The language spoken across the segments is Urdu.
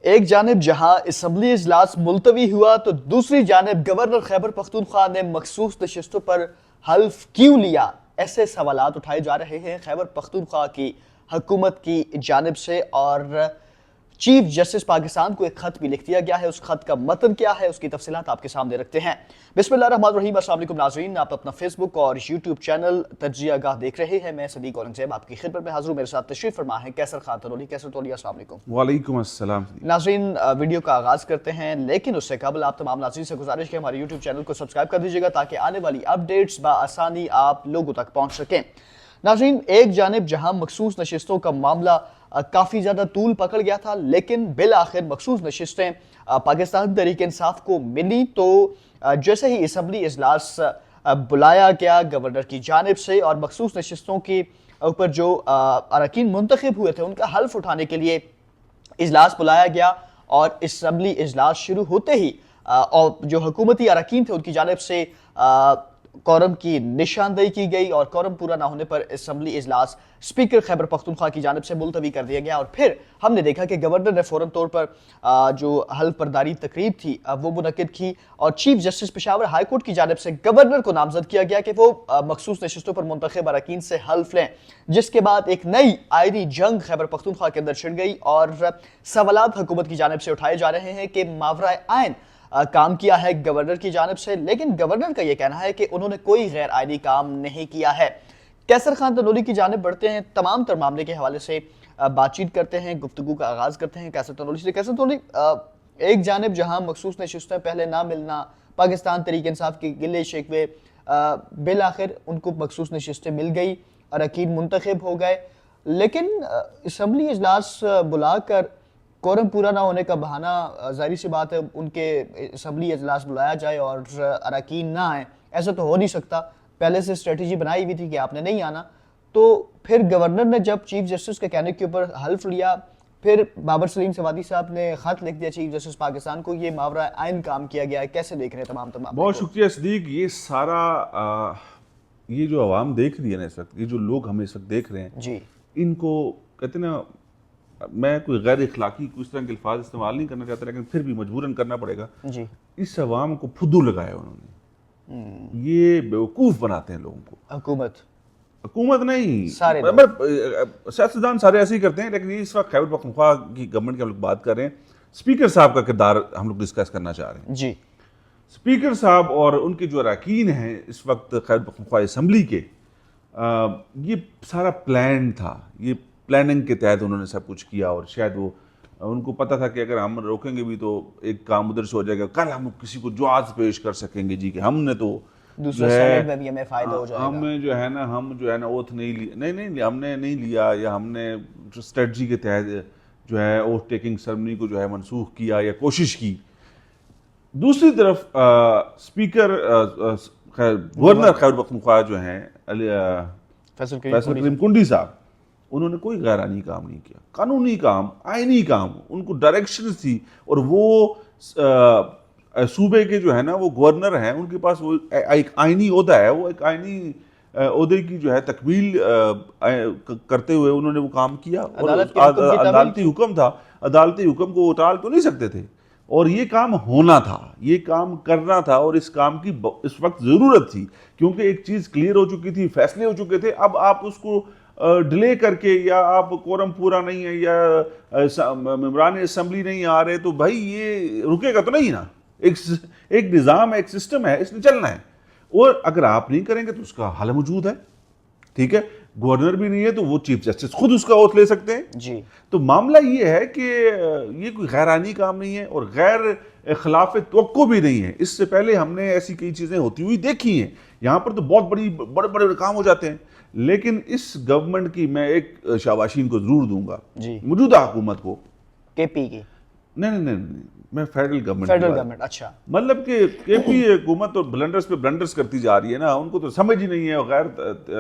ایک جانب جہاں اسمبلی اجلاس ملتوی ہوا تو دوسری جانب گورنر خیبر پختونخوا نے مخصوص نشستوں پر حلف کیوں لیا؟ ایسے سوالات اٹھائے جا رہے ہیں خیبر پختونخوا کی حکومت کی جانب سے، اور چیف جسٹس پاکستان کو ایک خط بھی لکھ دیا گیا ہے۔ اس خط کا متن کیا ہے، اس کی تفصیلات آپ کے سامنے رکھتے ہیں۔ بسم اللہ الرحمن الرحیم۔ السلام علیکم ناظرین، آپ اپنا فیس بک اور یوٹیوب چینل تجزیہ گاہ دیکھ رہے ہیں۔ میں صدیق اورنگزیب آپ کی خدمت میں حاضر ہوں۔ میرے ساتھ تشریف فرما ہے کیسر خان تنولی۔ کیسر تنولی، السلام علیکم۔ وعلیکم السلام۔ ناظرین، ویڈیو کا آغاز کرتے ہیں، لیکن اس سے قبل آپ تمام ناظرین سے گزارش کہ ہمارے یوٹیوب چینل کو سبسکرائب کر دیجیے گا تاکہ آنے والی اپڈیٹس بآسانی آپ لوگوں تک پہنچ سکیں۔ ناظرین، ایک جانب جہاں مخصوص نشستوں کا معاملہ کافی زیادہ طول پکڑ گیا تھا، لیکن بالآخر مخصوص نشستیں پاکستان تحریک انصاف کو ملی، تو جیسے ہی اسمبلی اجلاس بلایا گیا گورنر کی جانب سے اور مخصوص نشستوں کے اوپر جو اراکین منتخب ہوئے تھے ان کا حلف اٹھانے کے لیے اجلاس بلایا گیا، اور اسمبلی اجلاس شروع ہوتے ہی اور جو حکومتی اراکین تھے ان کی جانب سے کورم کی نشاندہی کی گئی، اور کورم پورا نہ ہونے پر اسمبلی اجلاس اسپیکر خیبر پختونخوا کی جانب سے ملتوی کر دیا گیا۔ اور پھر ہم نے دیکھا کہ گورنر نے فوراً طور پر جو حلف برداری تقریب تھی وہ منعقد کی، اور chief justice Peshawar high court کی جانب سے گورنر کو نامزد کیا گیا کہ وہ مخصوص نشستوں پر منتخب اراکین سے حلف لیں، جس کے بعد ایک نئی آئینی جنگ خیبر پختونخوا کے اندر چھڑ گئی، اور سوالات حکومت کی جانب سے اٹھائے جا رہے ہیں کہ ماورائے آئین کام کیا ہے گورنر کی جانب سے، لیکن گورنر کا یہ کہنا ہے کہ انہوں نے کوئی غیر آئینی کام نہیں کیا ہے۔ کیسر خان تنولی کی جانب بڑھتے ہیں، تمام تر معاملے کے حوالے سے بات چیت کرتے ہیں، گفتگو کا آغاز کرتے ہیں کیسر تنولی سے۔ کیسر تنولی، ایک جانب جہاں مخصوص نشستیں پہلے نہ ملنا، پاکستان تحریک انصاف کے گلے شکوے، بالآخر ان کو مخصوص نشستیں مل گئی، اراکین منتخب ہو گئے، لیکن اسمبلی اجلاس بلا کر کورم پورا نہ ہونے کا بہانہ، ظاہری سی بات ہے ان کے اسمبلی اجلاس بلایا جائے اور اراکین نہ آئیں، ایسا تو ہو نہیں سکتا۔ پہلے سے اسٹریٹجی بنائی ہوئی تھی کہ آپ نے نہیں آنا، تو پھر گورنر نے جب چیف جسٹس کے کہنے کے اوپر حلف لیا، پھر بابر سلیم سوادی صاحب نے خط لکھ دیا چیف جسٹس پاکستان کو، یہ ماورائے آئین کام کیا گیا ہے، کیسے دیکھ رہے ہیں تمام بہت شکریہ صدیق۔ یہ سارا یہ جو عوام دیکھ رہی ہے نا اس وقت، یہ جو لوگ ہمیں اس وقت دیکھ رہے ہیں جی، ان کو کہتے ہیں نا، میں کوئی غیر اخلاقی اس طرح کے الفاظ استعمال نہیں کرنا چاہتا، لیکن پھر بھی مجبوراً کرنا پڑے گا۔ جی، اس عوام کو پھدو لگایا انہوں نے، یہ بیوقوف بناتے ہیں لوگوں کو۔ حکومت نہیں، سیاستدان سارے ایسے ہی کرتے ہیں، لیکن اس وقت خیبر پختونخوا کی گورنمنٹ کی ہم لوگ بات کر رہے ہیں۔ اسپیکر صاحب کا کردار ہم لوگ ڈسکس کرنا چاہ رہے ہیں۔ جی، اسپیکر صاحب اور ان کے جو اراکین ہیں اس وقت خیبر پختونخوا اسمبلی کے، یہ سارا پلان تھا، یہ پلاننگ کے تحت انہوں نے سب کچھ کیا، اور شاید وہ ان کو پتہ تھا کہ اگر ہم روکیں گے بھی تو ایک کام ادھر سے ہو جائے گا، کل ہم کسی کو جواز پیش کر سکیں گے جی کہ ہم نے تو دوسرے سینٹ میں بھی ہمیں فائدہ ہو جائے گا، ہم جو ہے نا اوتھ نہیں لیا، نہیں ہم نے نہیں لیا، یا ہم نے اسٹریٹجی کے تحت جو ہے اوتھ ٹیکنگ سرمنی کو جو ہے منسوخ کیا یا کوشش کی۔ دوسری طرف اسپیکر گورنر خیبر پختونخوا جو ہیں فیصل کریم کنڈی صاحب، انہوں نے کوئی غیر آئینی کام نہیں کیا، قانونی کام، آئینی کام، ان کو ڈائریکشن تھی، اور وہ صوبے کے جو ہے نا وہ گورنر ہیں، ان کے پاس وہ ایک آئینی عہدہ ہے، وہ ایک آئینی عہدے کی جو ہے تکمیل کرتے ہوئے انہوں نے وہ کام کیا، اور عدالتی حکم تھا، عدالتی حکم کو وہ ٹال تو نہیں سکتے تھے، اور یہ کام ہونا تھا، یہ کام کرنا تھا، اور اس کام کی اس وقت ضرورت تھی، کیونکہ ایک چیز کلیئر ہو چکی تھی، فیصلے ہو چکے تھے۔ اب آپ اس کو ڈیلے کر کے، یا آپ کورم پورا نہیں ہے، یا ممبران اسمبلی نہیں آ رہے، تو بھائی یہ رکے گا تو نہیں نا، ایک نظام، ایک سسٹم ہے، اس نے چلنا ہے، اور اگر آپ نہیں کریں گے تو اس کا حل موجود ہے، ٹھیک ہے۔ گورنر بھی نہیں ہے تو وہ چیف جسٹس خود اس کا اوتھ لے سکتے ہیں۔ جی، تو معاملہ یہ ہے کہ یہ کوئی غیر آئینی کام نہیں ہے، اور غیر خلاف توقع بھی نہیں ہے۔ اس سے پہلے ہم نے ایسی کئی چیزیں ہوتی ہوئی دیکھی ہیں، یہاں پر تو بہت بڑے بڑے کام ہو جاتے ہیں، لیکن اس گورنمنٹ کی میں ایک شاباشین کو ضرور دوں گا، موجودہ حکومت کو، کے پی کی، نہیں، میں فیڈرل گورنمنٹ، اچھا، مطلب کہ کے پی حکومت تو بلنڈرز پہ بلنڈرز کرتی جا رہی ہے نا، ان کو تو سمجھ ہی نہیں ہے، غیر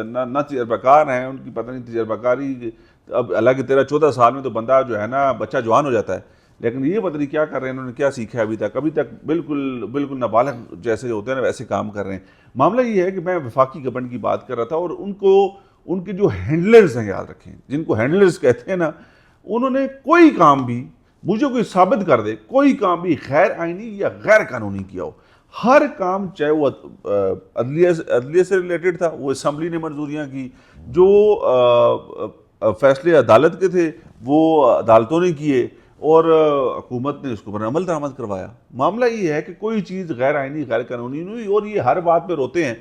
نہ تجربہ کار ہیں، ان کی پتہ نہیں تجربہ کاری، اب حالانکہ 13-14 سال میں تو بندہ جو ہے نا بچہ جوان ہو جاتا ہے، لیکن یہ پتہ نہیں کیا کر رہے ہیں، انہوں نے کیا سیکھا ابھی تک بالکل نابالغ جیسے ہوتے ہیں نا ویسے کام کر رہے ہیں۔ معاملہ یہ ہے کہ میں وفاقی گورنمنٹ کی بات کر رہا تھا، اور ان کے جو ہینڈلرز ہیں، یاد رکھیں، جن کو ہینڈلرز کہتے ہیں نا، انہوں نے کوئی کام بھی مجھے کوئی ثابت کر دے کوئی کام بھی غیر آئینی یا غیر قانونی کیا ہو. ہر کام چاہے وہ عدلیہ سے ریلیٹڈ تھا, وہ اسمبلی نے منظوریاں کی, جو فیصلے عدالت کے تھے وہ عدالتوں نے کیے, اور حکومت نے اس کو پر عمل درآمد کروایا. معاملہ یہ ہے کہ کوئی چیز غیر آئینی غیر قانونی نہیں ہوئی, اور یہ ہر بات پہ روتے ہیں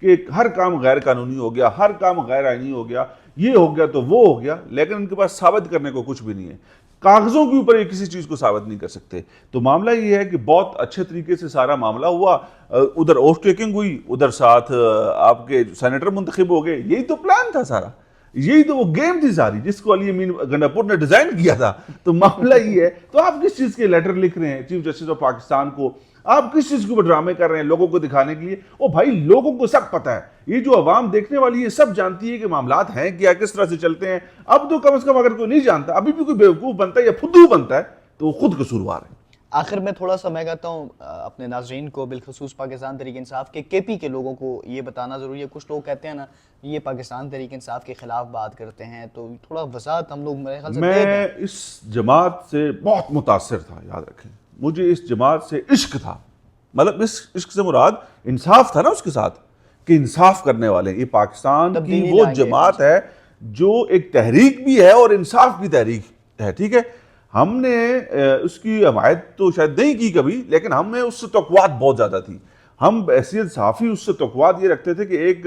کہ ہر کام غیر قانونی ہو گیا, ہر کام غیر آئینی ہو گیا, یہ ہو گیا تو وہ ہو گیا, لیکن ان کے پاس ثابت کرنے کو کچھ بھی نہیں ہے. کاغذوں کے اوپر یہ کسی چیز کو ثابت نہیں کر سکتے. تو معاملہ یہ ہے کہ بہت اچھے طریقے سے سارا معاملہ ہوا, ادھر اوتھ ٹیکنگ ہوئی, ادھر ساتھ آپ کے سینیٹر منتخب ہو گئے. یہی تو پلان تھا سارا, یہی تو وہ گیم تھی ساری جس کو علی امین گنڈاپور نے ڈیزائن کیا تھا. تو معاملہ یہ ہے, تو آپ کس چیز کے لیٹر لکھ رہے ہیں چیف جسٹس آف پاکستان کو, آپ کس چیز کے اوپر ڈرامے کر رہے ہیں لوگوں کو دکھانے کے لیے؟ او بھائی لوگوں کو سب پتہ ہے, یہ جو عوام دیکھنے والی ہے سب جانتی ہے کہ معاملات ہیں کیا, کس طرح سے چلتے ہیں. اب تو کم از کم اگر کوئی نہیں جانتا, ابھی بھی کوئی بیوقوف بنتا ہے یا پھدو بنتا ہے تو وہ خود قصوروار ہے. آخر میں تھوڑا سا میں کہتا ہوں اپنے ناظرین کو بالخصوص پاکستان تحریک انصاف کے کے پی کے لوگوں کو یہ بتانا ضروری ہے. کچھ لوگ کہتے ہیں نا یہ پاکستان تحریک انصاف کے خلاف بات کرتے ہیں, تو تھوڑا وضاحت ہم لوگ میرے خیال سے دے دیں. میں اس جماعت سے بہت متاثر تھا, یاد رکھیں مجھے اس جماعت سے عشق تھا. مطلب اس عشق سے مراد انصاف تھا نا اس کے ساتھ, کہ انصاف کرنے والے. یہ پاکستان کی وہ جماعت ہے جو ایک تحریک بھی ہے اور انصاف کی تحریک ہے, ٹھیک ہے. ہم نے اس کی حمایت تو شاید نہیں کی کبھی, لیکن ہم نے اس سے توقعات بہت زیادہ تھی. ہم بحیثیت صحافی اس سے توقعات یہ رکھتے تھے کہ ایک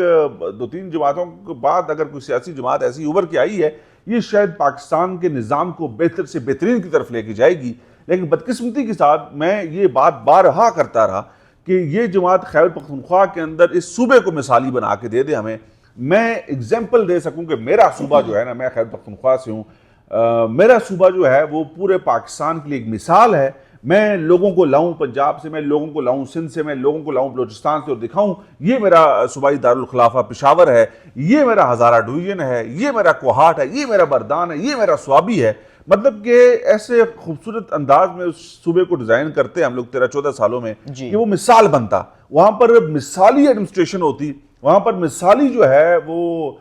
دو تین جماعتوں کے بعد اگر کوئی سیاسی جماعت ایسی ابھر کے آئی ہے, یہ شاید پاکستان کے نظام کو بہتر سے بہترین کی طرف لے کے جائے گی. لیکن بدقسمتی کے ساتھ میں یہ بات بارہا کرتا رہا کہ یہ جماعت خیبر پختونخوا کے اندر اس صوبے کو مثالی بنا کے دے دے ہمیں. میں اگزامپل دے سکوں کہ میرا صوبہ جو ہے نا, میں خیبر پختونخوا سے ہوں, میرا صوبہ جو ہے وہ پورے پاکستان کے لیے ایک مثال ہے. میں لوگوں کو لاؤں پنجاب سے, میں لوگوں کو لاؤں سندھ سے, میں لوگوں کو لاؤں بلوچستان سے اور دکھاؤں یہ میرا صوبائی دارالخلافہ پشاور ہے, یہ میرا ہزارہ ڈویژن ہے, یہ میرا کوہاٹ ہے, یہ میرا بردان ہے, یہ میرا سوابی ہے. مطلب کہ ایسے خوبصورت انداز میں اس صوبے کو ڈیزائن کرتے ہم لوگ 13-14 سالوں میں کہ وہ مثال بنتا. وہاں پر مثالی ایڈمنسٹریشن ہوتی, وہاں پر مثالی جو ہے وہ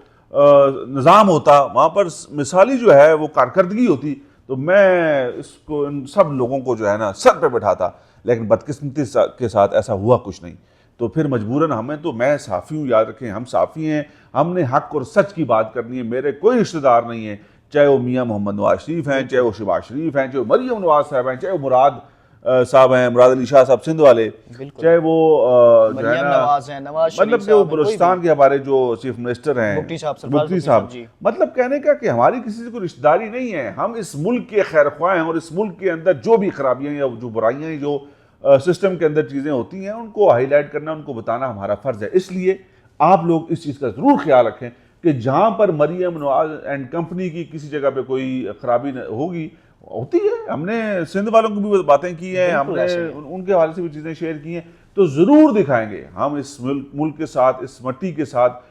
نظام ہوتا, وہاں پر مثالی جو ہے وہ کارکردگی ہوتی. تو میں اس کو ان سب لوگوں کو جو ہے نا سر پہ بٹھاتا, لیکن بدقسمتی کے ساتھ ایسا ہوا کچھ نہیں. تو پھر مجبوراً ہمیں, تو میں صحافی ہوں, یاد رکھیں ہم صحافی ہیں, ہم نے حق اور سچ کی بات کرنی ہے. میرے کوئی رشتہ دار نہیں ہے, چاہے وہ میاں محمد نواز شریف ہیں, چاہے وہ شہباز شریف ہیں, چاہے وہ مریم نواز صاحب ہیں, چاہے وہ مراد صاحب ہیں, مراد علی شاہ صاحب سندھ والے, چاہے وہ جو ہے نا مطلب کہ وہ بلوچستان کے ہمارے جو چیف منسٹر ہیں مفتی صاحب. مطلب کہنے کا کہ ہماری کسی سے کوئی رشتہ داری نہیں ہے, ہم اس ملک کے خیر خواہ ہیں, اور اس ملک کے اندر جو بھی خرابیاں یا جو برائیاں ہیں, جو سسٹم کے اندر چیزیں ہوتی ہیں, ان کو ہائی لائٹ کرنا, ان کو بتانا ہمارا فرض ہے. اس لیے آپ لوگ اس چیز کا ضرور خیال رکھیں کہ جہاں پر مریم نواز اینڈ کمپنی کی کسی جگہ پہ کوئی خرابی ہوگی, ہوتی ہے, ہم نے سندھ والوں کو بھی باتیں کی ہیں, ہم نے ان کے حوالے سے بھی چیزیں شیئر کی ہیں, تو ضرور دکھائیں گے. ہم اس ملک کے ساتھ, اس مٹی کے ساتھ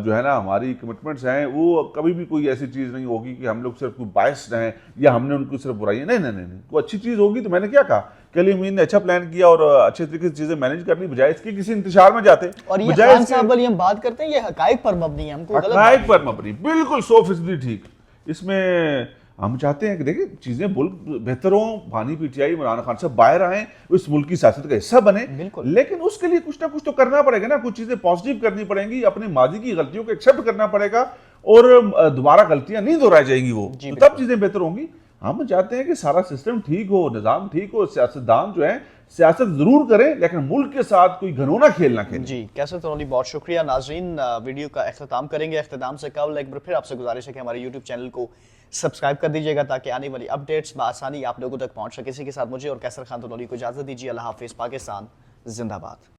جو ہے نا ہماری کمٹمنٹس ہیں, وہ کبھی بھی کوئی ایسی چیز نہیں ہوگی کہ ہم لوگ صرف کوئی باعث رہیں یا ہم نے ان کو صرف برائیاں, نہیں. کوئی اچھی چیز ہوگی تو میں نے کیا کہا کہ علی امین نے اچھا پلان کیا اور اچھے طریقے سے چیزیں مینیج کرنی, بجائے اس کے کسی انتشار میں جاتے. اور یہ خان صاحب والی ہم بات کرتے ہیں, یہ حقائق پر مبنی ہے, ہم کو حقائق پر مبنی, بالکل 100% ٹھیک. اس میں ہم چاہتے ہیں کہ دیکھیں چیزیں ملک بہتر ہوں, بھانی P T I Imran Khan Sahab باہر آئیں, اس ملک کی سیاست کا حصہ بنے, لیکن اس کے لیے کچھ نہ کچھ تو کرنا پڑے گا نا, کچھ چیزیں پازیٹیو کرنی پڑیں گی, اپنے ماضی کی غلطیوں کو ایکسیپٹ کرنا پڑے گا, اور دوبارہ غلطیاں نہیں دہرائی جائیں گی, وہ تب چیزیں بہتر ہوں گی. ہم چاہتے ہیں کہ سارا سسٹم ٹھیک ہو, نظام ٹھیک ہو, سیاستدان جو ہیں سیاست ضرور کریں لیکن ملک کے ساتھ کوئی گھنونا کھیل نہ کھیلیں. جی کیسر تنولی, بہت شکریہ. ناظرین ویڈیو کا اختتام کریں گے, اختتام سے قبل ایک بار پھر آپ سے گزارش ہے کہ ہمارے یوٹیوب چینل کو سبسکرائب کر دیجیے گا تاکہ آنے والی اپڈیٹس بآسانی آپ لوگوں تک پہنچ سکے. اسی کے ساتھ مجھے اور کیسر خان تنولی کو اجازت دیجیے. اللہ حافظ. پاکستان زندہ باد.